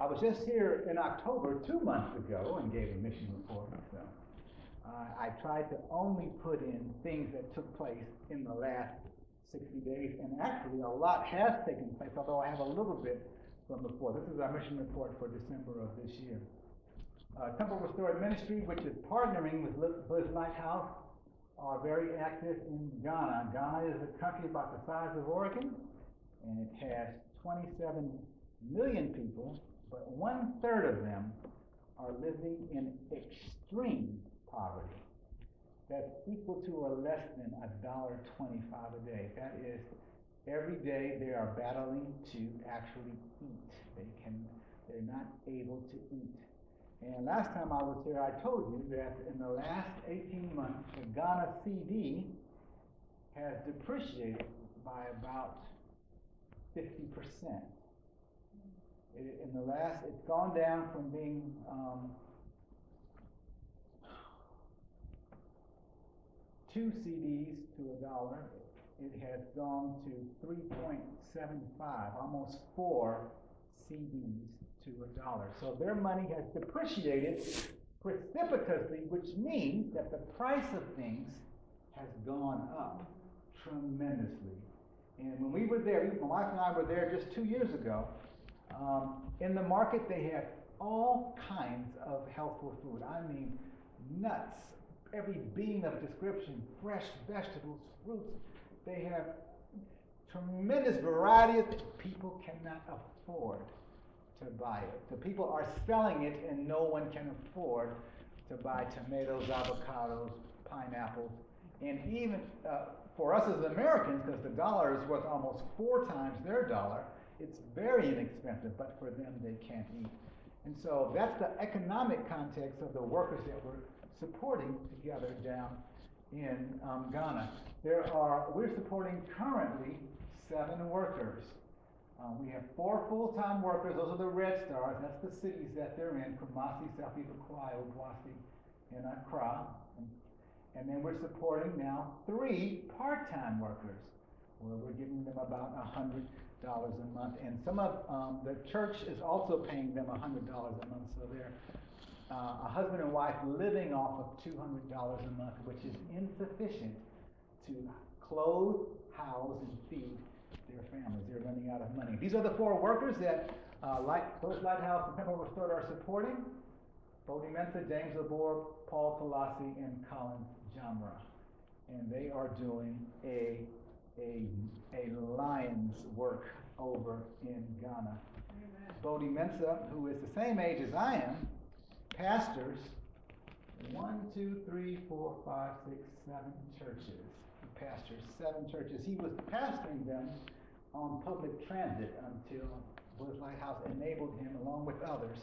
I was just here in October 2 months ago and gave a mission report. So I tried to only put in things that took place in the last 60 days, and actually a lot has taken place, although I have a little bit from before. This is our mission report for December of this year. Temple Restored Ministry, which is partnering with Lighthouse, are very active in Ghana. Ghana is a country about the size of Oregon, and it has 27 million people, but 1/3 of them are living in extreme poverty. That's equal to or less than $1.25 a day. That is, every day they are battling to actually eat. They're not able to eat. And last time I was here, I told you that in the last 18 months, the Ghana CD has depreciated by about 50%. It's gone down from being 2 CDs to $1. It has gone to 3.75, almost 4 CDs to $1. So their money has depreciated precipitously, which means that the price of things has gone up tremendously. And when we were there, my wife and I were there just 2 years ago, in the market they had all kinds of healthful food. I mean, nuts, every bean of description, fresh vegetables, fruits. They have tremendous variety of things. People cannot afford to buy it. The people are selling it and no one can afford to buy tomatoes, avocados, pineapples, and even for us as Americans, because the dollar is worth almost 4 times their dollar, it's very inexpensive, but for them they can't eat. And so that's the economic context of the workers that we're supporting together down in Ghana. We're supporting currently 7 workers. We have 4 full-time workers. Those are the red stars. That's the cities that they're in: Kumasi, Safi-Bukwai, Obuasi, and Accra. And then we're supporting now 3 part-time workers, where we're giving them about $100 a month. And some of the church is also paying them $100 a month, so they're a husband and wife living off of $200 a month, which is insufficient to clothe, house, and feed their families. They're running out of money. These are the 4 workers that both Lighthouse and Temple Restored are supporting: Bodhi Mensa, James Labor, Paul Talasi, and Colin Jamra. And they are doing a lion's work over in Ghana. Amen. Bodhi Mensa, who is the same age as I am, pastors 1, 2, 3, 4, 5, 6, 7 churches. He pastors 7 churches. He was pastoring them on public transit until Woods Lighthouse enabled him, along with others,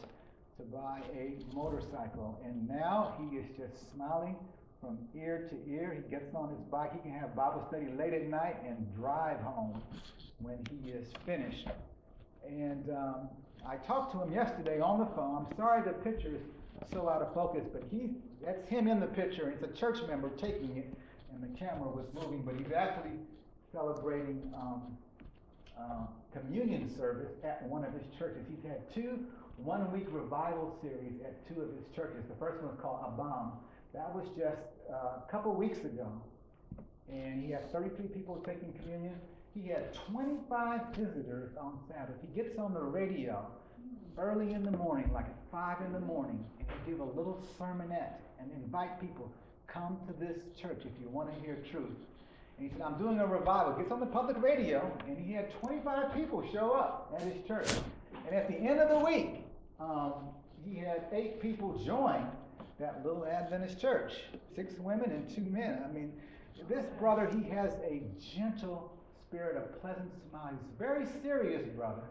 to buy a motorcycle. And now he is just smiling from ear to ear. He gets on his bike. He can have Bible study late at night and drive home when he is finished. And I talked to him yesterday on the phone. I'm sorry the picture is so out of focus, but that's him in the picture. It's a church member taking it, and the camera was moving, but he's actually celebrating communion service at one of his churches. He's had 2 one-week revival series at 2 of his churches. The first one was called Abam. That was just a couple weeks ago, and he had 33 people taking communion. He had 25 visitors on Sabbath. He gets on the radio early in the morning, like at 5 in the morning, and he give a little sermonette and invite people, come to this church if you want to hear truth. And he said, I'm doing a revival. Gets on the public radio, and he had 25 people show up at his church. And at the end of the week, he had 8 people join that little Adventist church, 6 women and 2 men. I mean, this brother, he has a gentle spirit, a pleasant smile. He's a very serious brother,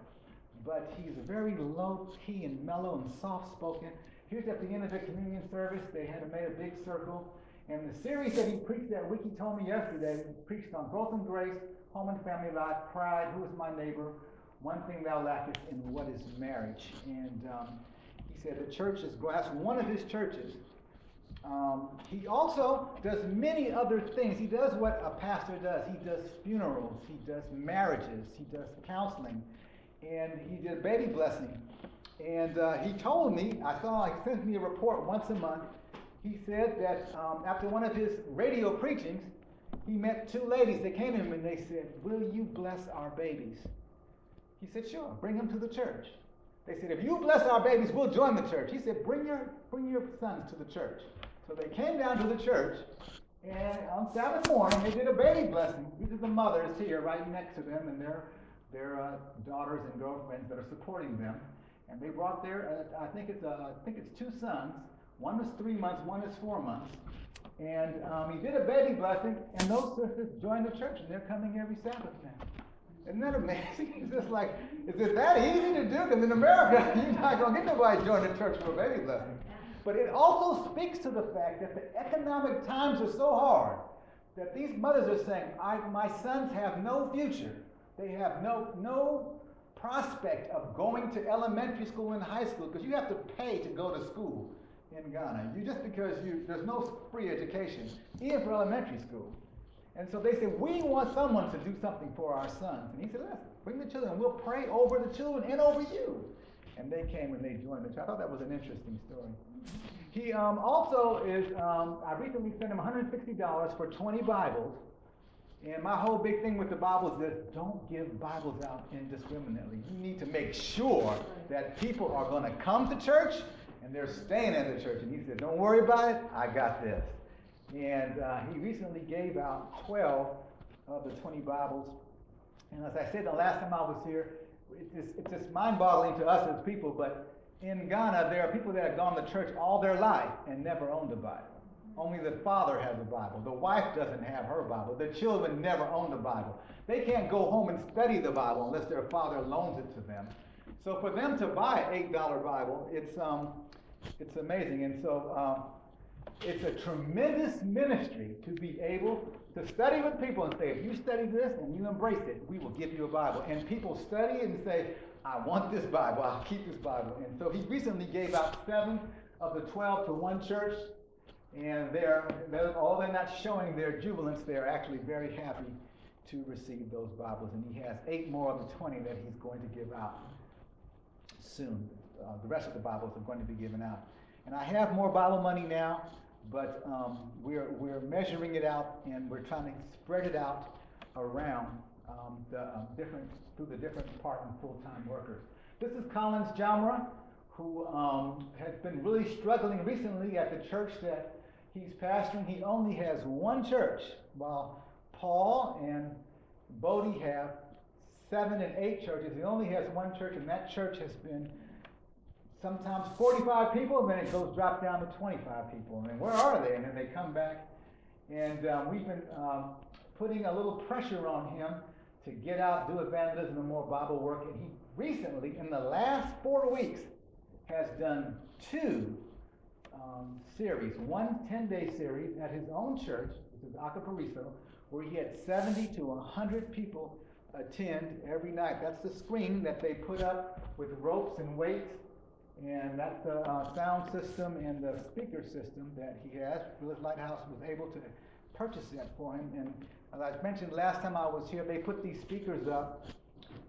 but he's very low-key and mellow and soft-spoken. Here's at the end of the communion service, they had made a big circle. And the series that he preached that week, he told me yesterday, he preached on growth and grace, home and family life, pride, who is my neighbor, one thing thou lackest, and what is marriage. And he said the church is, that's one of his churches. He also does many other things. He does what a pastor does. He does funerals, he does marriages, he does counseling, and he did baby blessing And he told me, he sends me a report once a month. He said that after one of his radio preachings, he met two ladies. They came to him and they said, "Will you bless our babies?" He said, "Sure, bring them to the church." They said, "If you bless our babies, we'll join the church." He said, bring your sons to the church." So they came down to the church, and on Sabbath morning, they did a baby blessing. These are the mothers here right next to them and their daughters and girlfriends that are supporting them. And they brought their, I think it's two sons. One is 3 months, one is 4 months. And he did a baby blessing, and those sisters joined the church, and they're coming every Sabbath now. Isn't that amazing? It's just like, is it that easy to do? Because in America, you're not going to get nobody to join the church for a baby blessing. But it also speaks to the fact that the economic times are so hard that these mothers are saying, my sons have no future. They have no prospect of going to elementary school and high school, because you have to pay to go to school in Ghana. There's no free education, even for elementary school. And so they said, we want someone to do something for our sons. And he said, listen, bring the children, and we'll pray over the children and over you. And they came and they joined the church. I thought that was an interesting story. He also is, I recently sent him $160 for 20 Bibles. And my whole big thing with the Bible is this: don't give Bibles out indiscriminately. You need to make sure that people are going to come to church and they're staying at the church. And he said, don't worry about it, I got this. And he recently gave out 12 of the 20 Bibles. And as I said the last time I was here, it's just mind-boggling to us as people, but in Ghana, there are people that have gone to church all their life and never owned a Bible. Only the father has a Bible. The wife doesn't have her Bible. The children never own the Bible. They can't go home and study the Bible unless their father loans it to them. So for them to buy an $8 Bible, it's amazing. And so it's a tremendous ministry to be able to study with people and say, if you study this and you embrace it, we will give you a Bible. And people study it and say, I want this Bible. I'll keep this Bible. And so he recently gave out 7 of the 12 to one church. And although they're not showing their jubilance, they're actually very happy to receive those Bibles. And he has 8 more of the 20 that he's going to give out soon. The rest of the Bibles are going to be given out. And I have more Bible money now, but we're measuring it out, and we're trying to spread it out around through the different part and full-time workers. This is Collins Jamra, who has been really struggling recently at the church that he's pastoring. He only has one church, while Paul and Bodie have 7 and 8 churches. He only has one church, and that church has been sometimes 45 people, and then it goes drop down to 25 people. And then where are they? And then they come back. And we've been putting a little pressure on him to get out, do evangelism and more Bible work. And he recently, in the last 4 weeks, has done 2 series. One 10-day series at his own church, which is Acapariso, where he had 70 to 100 people attend every night. That's the screen that they put up with ropes and weights. And that's the sound system and the speaker system that he has. Lighthouse was able to purchase that for him. And as I mentioned last time I was here, they put these speakers up,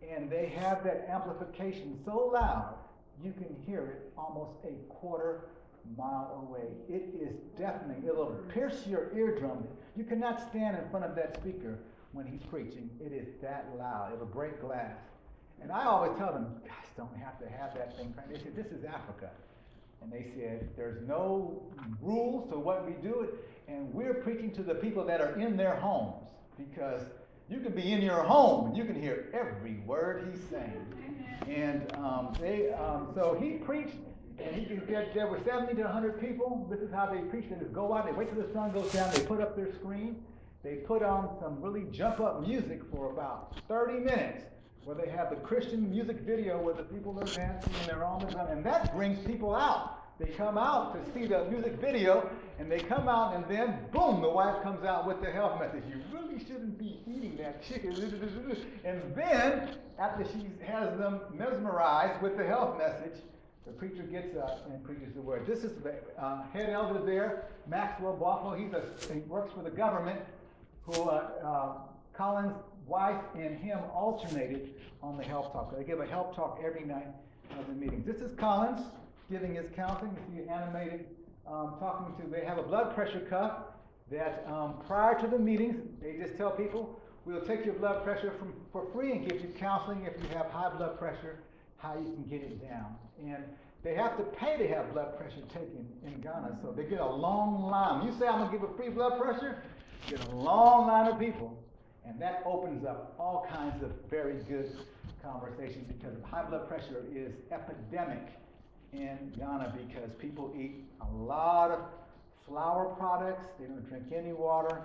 and they have that amplification so loud you can hear it almost a quarter mile away. It is deafening. It'll pierce your eardrum. You cannot stand in front of that speaker when he's preaching. It is that loud. It'll break glass. And I always tell them, guys, don't have to have that thing cranked. They said, this is Africa. And they said, there's no rules to what we do, and we're preaching to the people that are in their homes, because you can be in your home and you can hear every word he's saying. And so he preached, and he can get, there were 70 to 100 people. This is how they preach. They just go out, they wait till the sun goes down, they put up their screen, they put on some really jump up music for about 30 minutes, where they have the Christian music video where the people are dancing and they're on the drum, and that brings people out. They come out to see the music video, and they come out, and then, boom, the wife comes out with the health message. You really shouldn't be eating that chicken. And then, after she has them mesmerized with the health message, the preacher gets up and preaches the word. This is the head elder there, Maxwell Boffo. He works for the government, who Collins' wife and him alternated on the help talk. They give a help talk every night. of the meetings. This is Collins giving his counseling. You see animated talking to, they have a blood pressure cuff that prior to the meetings, they just tell people, we'll take your blood pressure for free and give you counseling if you have high blood pressure, how you can get it down. And they have to pay to have blood pressure taken in Ghana, so they get a long line. When you say I'm going to give a free blood pressure, you get a long line of people. And that opens up all kinds of very good conversations because high blood pressure is epidemic in Ghana because people eat a lot of flour products, they don't drink any water,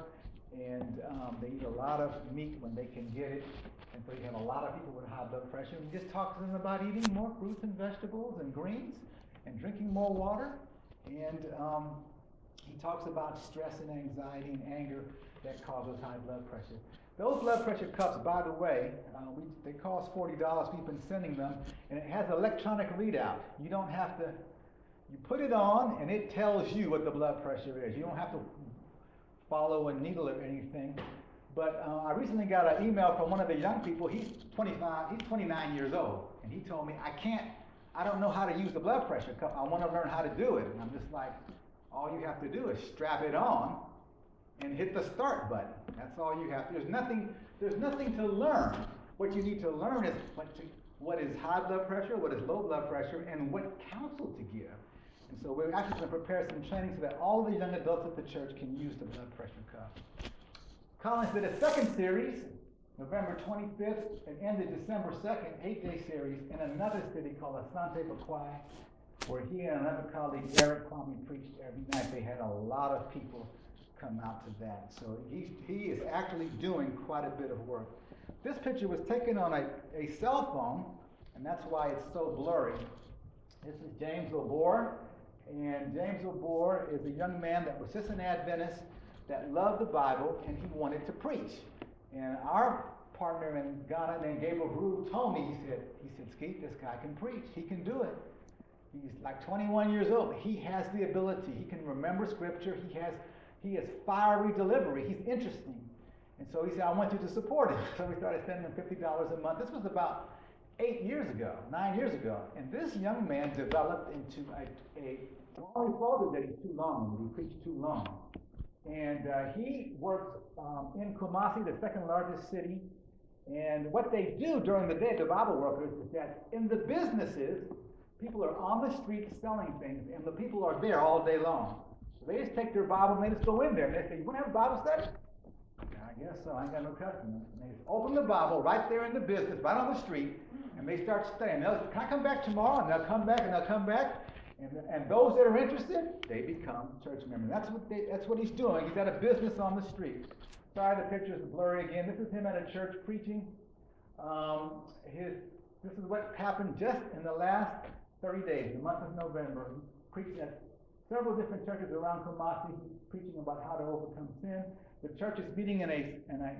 and they eat a lot of meat when they can get it. And so you have a lot of people with high blood pressure. And we just talk to them about eating more fruits and vegetables and greens and drinking more water. And he talks about stress and anxiety and anger that causes high blood pressure. Those blood pressure cuffs, by the way, they cost $40. We've been sending them, and it has electronic readout. You don't have to, you put it on, and it tells you what the blood pressure is. You don't have to follow a needle or anything. But I recently got an email from one of the young people. He's 29 years old, and he told me, I don't know how to use the blood pressure cuff. I want to learn how to do it. And I'm just like, all you have to do is strap it on and hit the start button. That's all you have to. There's nothing to learn. What you need to learn is what is high blood pressure, what is low blood pressure, and what counsel to give. And so we're actually going to prepare some training so that all the young adults at the church can use the blood pressure cuff. Collins did a second series, November 25th, and ended December 2nd, 8-day series in another city called Asante Bakwai, where he and another colleague, Eric Kwame, preached every night. They had a lot of people come out to that. So he is actually doing quite a bit of work. This picture was taken on a cell phone, and that's why it's so blurry. This is James Obor, and James Obor is a young man that was just an Adventist that loved the Bible, and he wanted to preach. And our partner in Ghana named Gabriel Brew told me, he said, Skeete, this guy can preach. He can do it. He's like 21 years old, but he has the ability. He can remember scripture. He has fiery delivery. He's interesting. And so he said, I want you to support him. So we started sending him $50 a month. This was about 9 years ago. And this young man developed into only fault that he's too long, he preached too long. And he works in Kumasi, the second largest city. And what they do during the day, the Bible workers, is that in the businesses, people are on the street selling things, and the people are there all day long. So they just take their Bible and they just go in there and they say, you want to have a Bible study? I guess so. I ain't got no customers. And they just open the Bible right there in the business, right on the street, and they start studying. Can I come back tomorrow? And they'll come back and they'll come back. And those that are interested, they become church members. That's what he's doing. He's at a business on the street. Sorry, the picture's blurry again. This is him at a church preaching. This is what happened just in the last 30 days, the month of November. He preached at several different churches around Kumasi. He's preaching about how to overcome sin. The church is meeting in an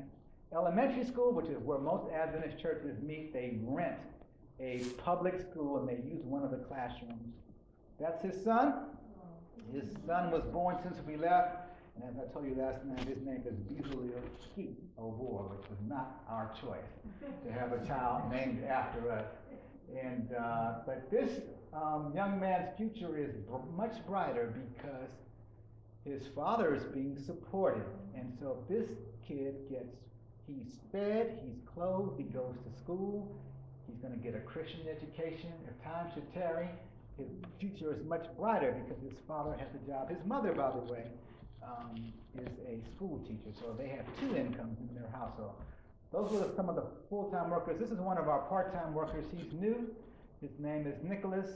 elementary school, which is where most Adventist churches meet. They rent a public school and they use one of the classrooms. That's his son. His son was born since we left. And as I told you last night, his name is Bezalel Skeete Obor, which was not our choice to have a child named after us. And but this young man's future is much brighter because his father is being supported. And so this kid he's fed, he's clothed, he goes to school, he's going to get a Christian education. If time should tarry, his future is much brighter because his father has a job. His mother, by the way, is a school teacher, so they have two incomes in their household. Those were some of the full-time workers. This is one of our part-time workers. He's new. His name is Nicholas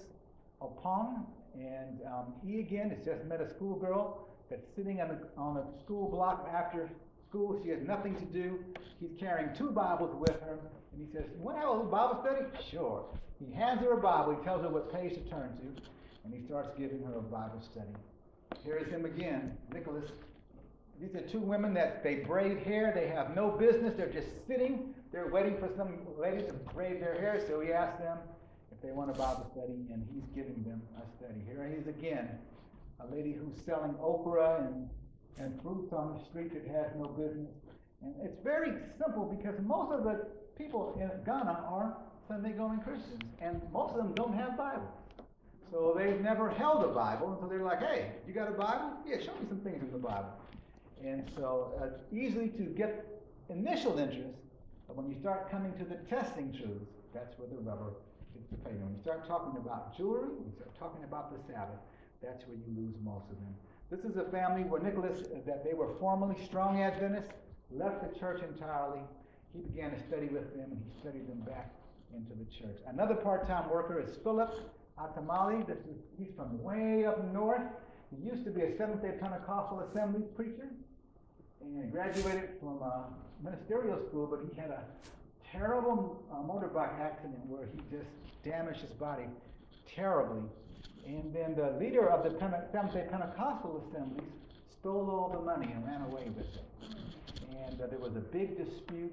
Opong, and he, again, has just met a schoolgirl that's sitting on a school block after school. She has nothing to do. He's carrying 2 Bibles with her, and he says, you want to have a little Bible study? Sure. He hands her a Bible. He tells her what page to turn to, and he starts giving her a Bible study. Here is him again, Nicholas. These are 2 women that they braid hair. They have no business. They're just sitting. They're waiting for some lady to braid their hair. So he asks them if they want a Bible study, and he's giving them a study. Here he is again, a lady who's selling okra and fruits on the street that has no business. And it's very simple because most of the people in Ghana are Sunday-going Christians, and most of them don't have Bibles. So they've never held a Bible, and so they're like, hey, you got a Bible? Yeah, show me some things in the Bible. And so easily to get initial interest, but when you start coming to the testing truths, that's where the rubber hits the pavement. When you start talking about jewelry, when you start talking about the Sabbath, that's where you lose most of them. This is a family where Nicholas, that they were formerly strong Adventists, left the church entirely. He began to study with them, and he studied them back into the church. Another part-time worker is Philip Atamali. He's from way up north. He used to be a Seventh-day Pentecostal Assembly preacher, and graduated from ministerial school, but he had a terrible motorbike accident where he just damaged his body terribly. And then the leader of the Seventh-day Pentecostal Assemblies stole all the money and ran away with it. And there was a big dispute.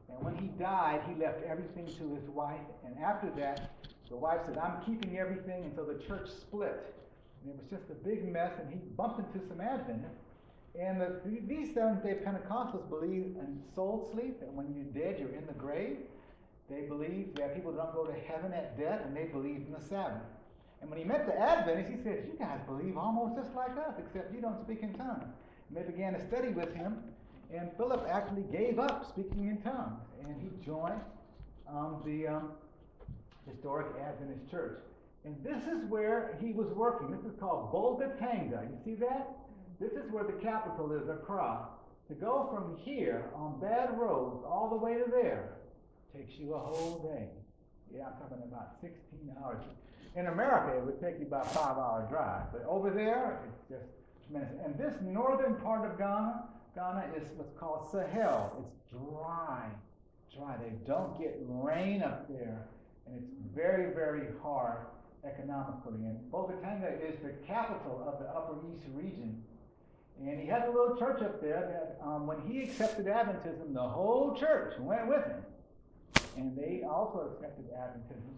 And when he died, he left everything to his wife. And after that, the wife said, I'm keeping everything. And so the church split. And it was just a big mess. And he bumped into some Adventists. And these Seventh-day Pentecostals believe in soul sleep, that when you're dead, you're in the grave. They believe that people don't go to heaven at death, and they believe in the Sabbath. And when he met the Adventists, he said, you guys believe almost just like us, except you don't speak in tongues. And they began to study with him, and Philip actually gave up speaking in tongues, and he joined the historic Adventist church. And this is where he was working. This is called Bolgatanga. You see that? This is where the capital is across. To go from here on bad roads all the way to there takes you a whole day. Yeah, I'm talking about 16 hours. In America, it would take you about a 5-hour drive. But over there, it's just tremendous. And this northern part of Ghana is what's called Sahel. It's dry. They don't get rain up there. And it's very, very hard economically. And Bolgatanga is the capital of the Upper East region. And he had a little church up there that when he accepted Adventism, the whole church went with him. And they also accepted Adventism.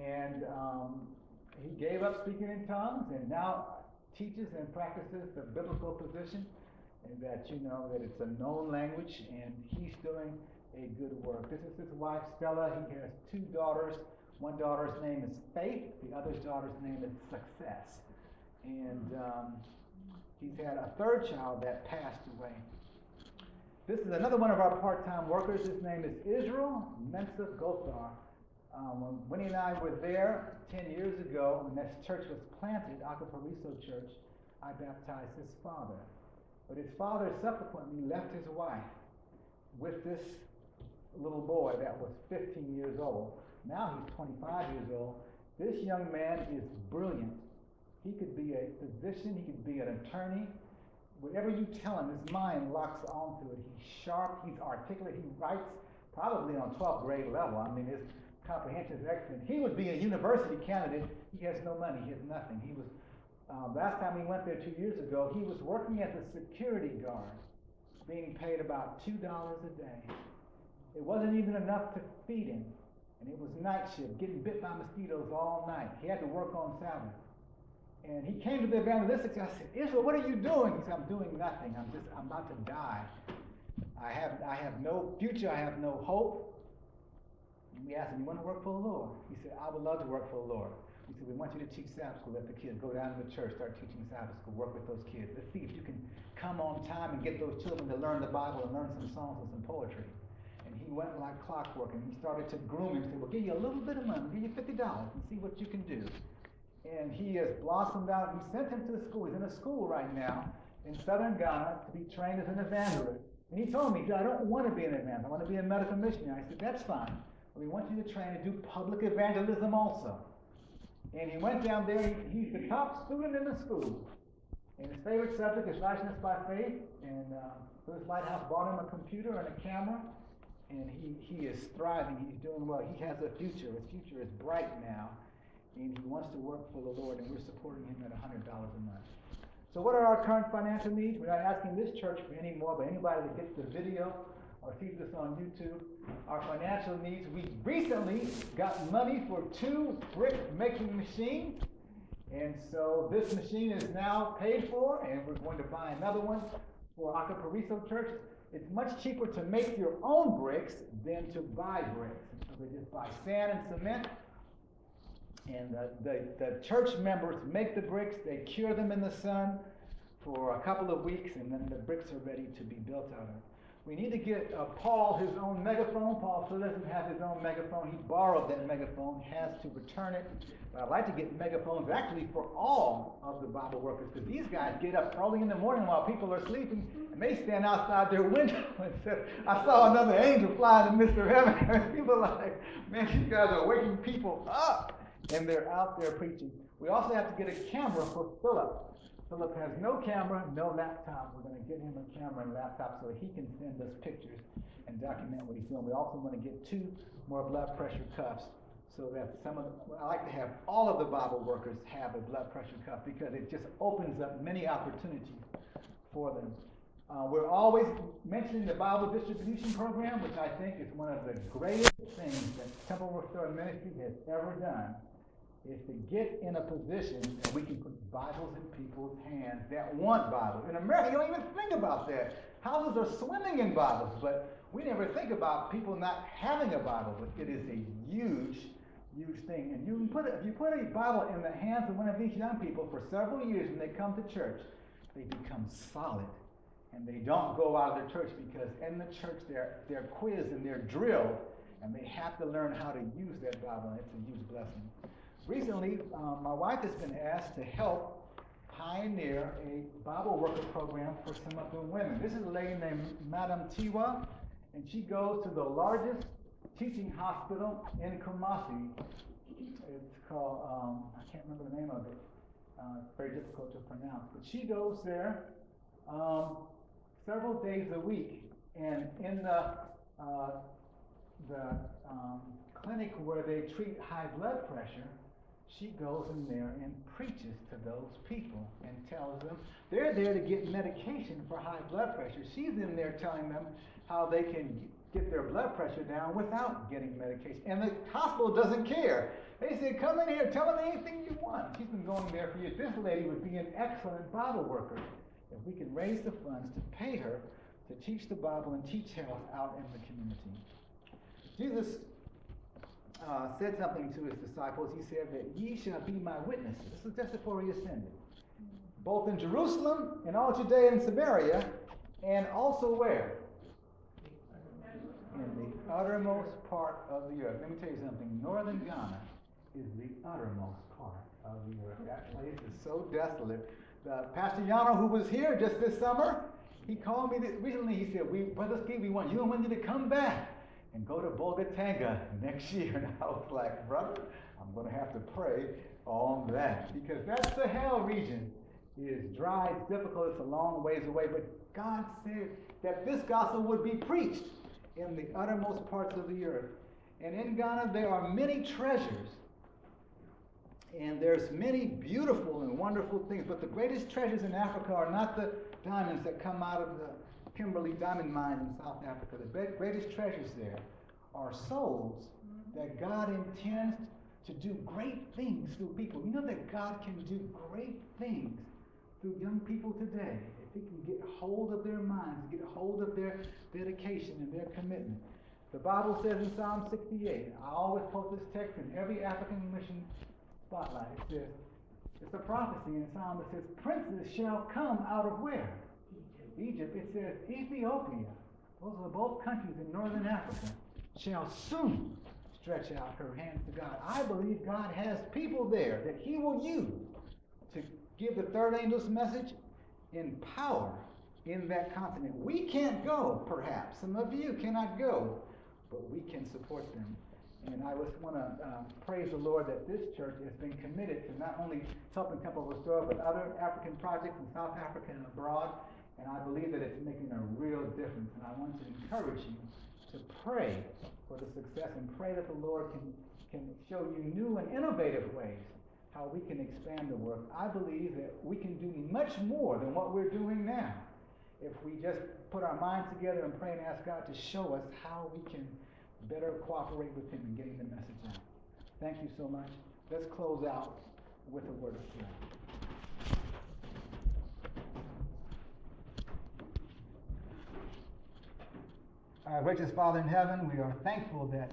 And he gave up speaking in tongues and now teaches and practices the biblical position, and that that it's a known language, and he's doing a good work. This is his wife, Stella. He has 2 daughters. One daughter's name is Faith. The other daughter's name is Success. And he's had a 3rd child that passed away. This is another one of our part-time workers. His name is Israel Mensa Gothar. When Winnie and I were there 10 years ago, when this church was planted, Acapariso Church, I baptized his father. But his father subsequently left his wife with this little boy that was 15 years old. Now he's 25 years old. This young man is brilliant. He could be a physician, he could be an attorney. Whatever you tell him, his mind locks onto it. He's sharp, he's articulate, he writes probably on 12th grade level. I mean, his comprehension is excellent. He would be a university candidate. He has no money, he has nothing. He was, last time we went there 2 years ago, he was working as a security guard, being paid about $2 a day. It wasn't even enough to feed him. And it was night shift, getting bit by mosquitoes all night. He had to work on Sabbath. And he came to the evangelistic. I said, Israel, what are you doing? He said, I'm doing nothing. I'm about to die. I have no future. I have no hope. And we asked him, you want to work for the Lord? He said, I would love to work for the Lord. We said, we want you to teach Sabbath school. Let the kids go down to the church, start teaching Sabbath school, work with those kids. Let's see if you can come on time and get those children to learn the Bible and learn some songs and some poetry. And he went like clockwork, and he started to groom him. He said, we'll give you a little bit of money, we'll give you $50 and see what you can do. And he has blossomed out. We sent him to the school. He's in a school right now in southern Ghana to be trained as an evangelist. And he told me, I don't want to be an evangelist. I want to be a medical missionary. I said, that's fine. But we want you to train to do public evangelism also. And he went down there. He's the top student in the school. And his favorite subject is righteousness by faith. And so this Lighthouse bought him a computer and a camera. And he is thriving. He's doing well. He has a future. His future is bright now. And he wants to work for the Lord, and we're supporting him at $100 a month. So what are our current financial needs? We're not asking this church for any more, but anybody that gets the video or sees this on YouTube, our financial needs. We recently got money for 2 brick-making machines, and so this machine is now paid for, and we're going to buy another one for Acapariso Church. It's much cheaper to make your own bricks than to buy bricks. So They just buy sand and cement, and the church members make the bricks. They cure them in the sun for a couple of weeks, and then the bricks are ready to be built out of. We need to get Paul his own megaphone. Paul still doesn't have his own megaphone. He borrowed that megaphone, has to return it. But I'd like to get megaphones actually for all of the Bible workers, because these guys get up early in the morning while people are sleeping, and they stand outside their window and say, I saw another angel fly in the midst of heaven. And people are like, man, you guys are waking people up. And they're out there preaching. We also have to get a camera for Philip. Philip has no camera, no laptop. We're going to get him a camera and laptop so he can send us pictures and document what he filmed. We also want to get 2 more blood pressure cuffs so that I like to have all of the Bible workers have a blood pressure cuff, because it just opens up many opportunities for them. We're always mentioning the Bible distribution program, which I think is one of the greatest things that Temple Restore Ministry has ever done, is to get in a position that we can put Bibles in people's hands that want Bibles. In America, you don't even think about that. Houses are swimming in Bibles, but we never think about people not having a Bible. But it is a huge, huge thing. And if you put a Bible in the hands of one of these young people for several years and they come to church, they become solid. And they don't go out of their church, because in the church they're quizzed and they're drilled, and they have to learn how to use that Bible, and it's a huge blessing. Recently, my wife has been asked to help pioneer a Bible worker program for some of the women. This is a lady named Madam Tiwa, and she goes to the largest teaching hospital in Kumasi. It's called, I can't remember the name of it. It's very difficult to pronounce. But she goes there several days a week, and in the clinic where they treat high blood pressure, she goes in there and preaches to those people and tells them they're there to get medication for high blood pressure. She's in there telling them how they can get their blood pressure down without getting medication. And the hospital doesn't care. They say, come in here, tell them anything you want. She's been going there for years. This lady would be an excellent Bible worker if we could raise the funds to pay her to teach the Bible and teach health out in the community. Jesus said something to his disciples. He said that ye shall be my witnesses. This is just before he ascended. Both in Jerusalem, in all Judea and Samaria, and also where? In the uttermost part of the earth. Let me tell you something. Northern Ghana is the uttermost part of the earth. That place is so desolate. Pastor Yano, who was here just this summer, he called me recently. He said, Brother Skeete, we want you and Wendy to come back and go to Bogatanga next year. And I was like, brother, I'm going to have to pray on that, because that Sahel region is dry, it's difficult, it's a long ways away. But God said that this gospel would be preached in the uttermost parts of the earth. And in Ghana, there are many treasures. And there's many beautiful and wonderful things. But the greatest treasures in Africa are not the diamonds that come out of the Kimberley diamond mine in South Africa. The greatest treasures there are souls that God intends to do great things through people. You know that God can do great things through young people today. If he can get hold of their minds, get hold of their dedication and their commitment. The Bible says in Psalm 68, I always quote this text in every African mission spotlight. It says, it's a prophecy in Psalm that says, princes shall come out of where? Egypt. It says Ethiopia. Those are both countries in northern Africa. Shall soon stretch out her hands to God. I believe God has people there that he will use to give the third angel's message in power in that continent. We can't go, perhaps. Some of you cannot go, but we can support them. And I just want to praise the Lord that this church has been committed to not only helping Temple Restore, but other African projects in South Africa and abroad. And I believe that it's making a real difference. And I want to encourage you to pray for the success and pray that the Lord can show you new and innovative ways how we can expand the work. I believe that we can do much more than what we're doing now if we just put our minds together and pray and ask God to show us how we can better cooperate with him in getting the message out. Thank you so much. Let's close out with a word of prayer. Our gracious Father in heaven, we are thankful that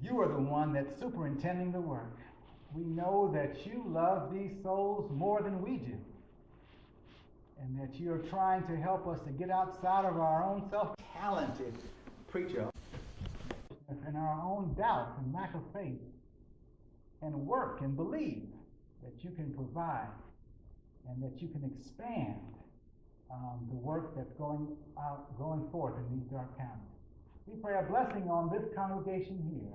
You are the one that's superintending the work. We know that you love these souls more than we do, and that you are trying to help us to get outside of our own self-talented preacher and our own doubts and lack of faith, and work and believe that you can provide and that you can expand the work that's going forth in these dark counties. We pray a blessing on this congregation here.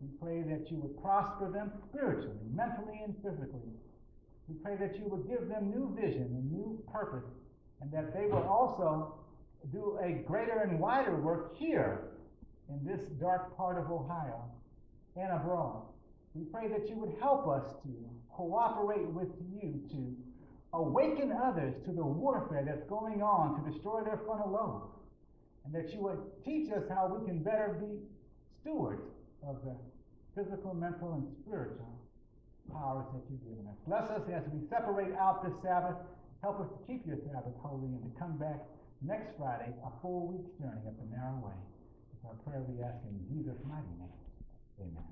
We pray that you would prosper them spiritually, mentally, and physically. We pray that you would give them new vision and new purpose, and that they would also do a greater and wider work here in this dark part of Ohio and abroad. We pray that you would help us to cooperate with you to awaken others to the warfare that's going on to destroy their frontal lobes, and that you would teach us how we can better be stewards of the physical, mental, and spiritual powers that you've given us. Bless us as we separate out this Sabbath. Help us to keep your Sabbath holy and to come back next Friday, a full week's journey up the narrow way. It's our prayer we ask in Jesus' mighty name. Amen.